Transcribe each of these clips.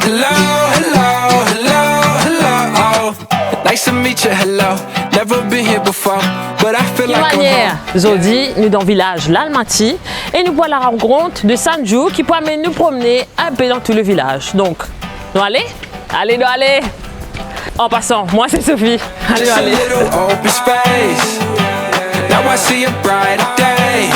hello, hello, hello, hello. Nice to meet you, hello. Never been here before, but I feel like I'm home. Aujourd'hui, nous dans le village l'Almaty et nous voit la rencontre de Sanju qui pourra nous promener un peu dans tout le village. Donc, nous allez? Allez, nous allez! En passant, moi c'est Sophie. Allez, Just a allez. little open space. Now I see a brighter day.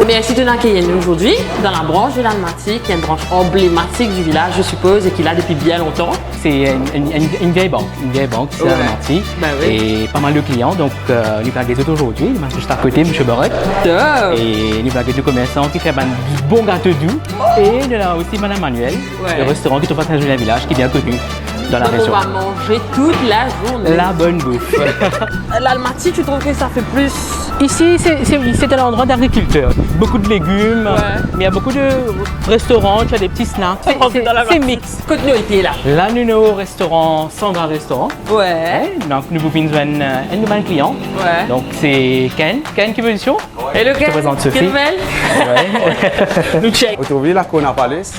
Merci de nous accueillir aujourd'hui dans la branche de l'Almaty, qui est une branche emblématique du village, je suppose, et qui est là depuis bien longtemps. C'est une vieille banque ici à Almaty. Ben oui. Et pas mal de clients, donc nous avons des autres aujourd'hui. Nous sommes juste à côté, M. Borek. Et nous avons deux commerçants qui font du bon gâteau doux. Et nous avons aussi Mme Manuel, le restaurant qui est au Saint-Julien Village, qui est bien connu dans la région. On va manger toute la journée. La bonne bouffe. L'Almaty, tu trouves que ça fait plus... Ici, c'est un endroit d'agriculteurs. Beaucoup de légumes, mais il y a beaucoup de restaurants, tu as des petits snacks. C'est mix. Côte-nous ici, là. Là, nous sommes au restaurant Sandra Restaurant. Ouais. Donc, nous vous avons un nouvel client. Ouais. Donc, c'est Ken. Ken qui veut dire? Et le Je te présente Sophie. Quelle belle. Nous check. Vous trouvez la Kona Palace?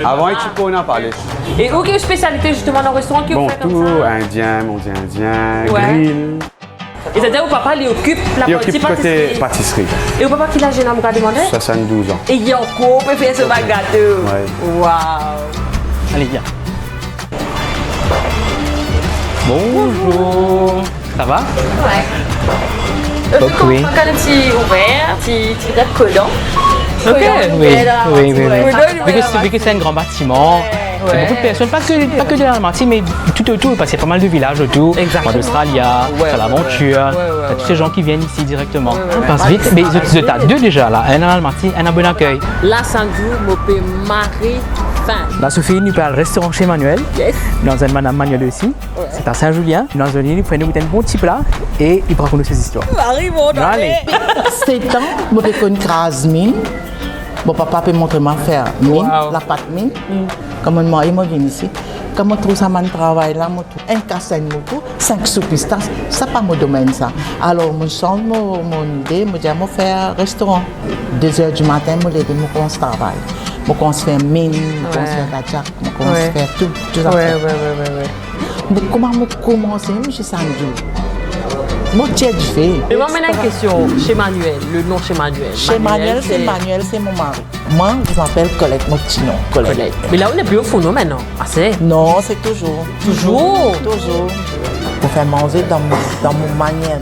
Avant, il y a Kona Palace. Et aucune spécialité justement dans le restaurant qui vous Bon, fait comme tout, ça? indien, mondial indien, Ouais. grill. Et c'est-à-dire au papa, il occupe la Il partie occupe côté pâtisserie. pâtisserie. Et au papa, qui l'a gêné à me demander? 72 ans. Et il y a encore pour faire ce gâteau. Ouais. Waouh. Allez, viens. Bonjour. Ça va? Ouais. Donc, oui. Quand un petit ouvert, petit collant. Ok, oui. Oui. Vu que c'est un grand bâtiment, il y a beaucoup de personnes, pas que de l'Almaty, mais tout autour, parce qu'il y a pas mal de villages autour. Exactement. Australia, Ouais, l'Aventure, ouais, tous ces gens qui viennent ici directement. Passe vite, mais vous êtes à deux déjà là, un en Almaty, un à Bon Accueil. Là, Sanju, me peut marrer fin. Là, Sophie, nous parle restaurant chez Manuel. Yes. Dans un Madame Manuel aussi. C'est à Saint-Julien. Dans un lieu, nous prenons un bon petit plat et il raconte ses histoires. Arrivons, Allez. C'est temps, je reconnais Krasmine. Mon papa peut montrer ma faire mine, Wow. la pâte mine. Comme moi, il m'a venu ici. Comme je trouve ça, mon travail là, un casse-tête, 5 soupistes, ça pas mon domaine ça. Alors, mon idée, je dis, je vais faire un restaurant. 2 h du matin, je vais commencer à travailler. Je commence à faire mine, je commence à faire gadget, je commence à faire tout ça. Mais comment je commence, je suis Sanju. Mon tiers du fait. Et moi, maintenant, une question. Chez Manuel, le nom chez Manuel. Chez Manuel, c'est mon mari. Moi, je m'appelle Colette, mon petit nom. Colette. Mais là, on n'est plus au fourneau maintenant. Ah, c'est? Non, c'est toujours. Toujours? Toujours. Pour faire manger dans mon manière,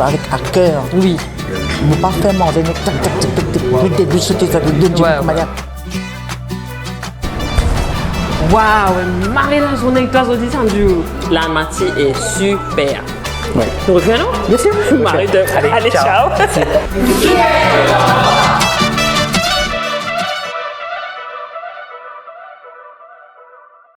avec à cœur. Oui. Je ne pas faire manger, mais tac, tac, tac, tac, tac, mettre des bûches, de manière. Waouh, marrer la journée avec toi aujourd'hui, Sanju. L'Almaty est super. Ouais. Nous revenons? Bien sûr. Marie de... Allez, ciao.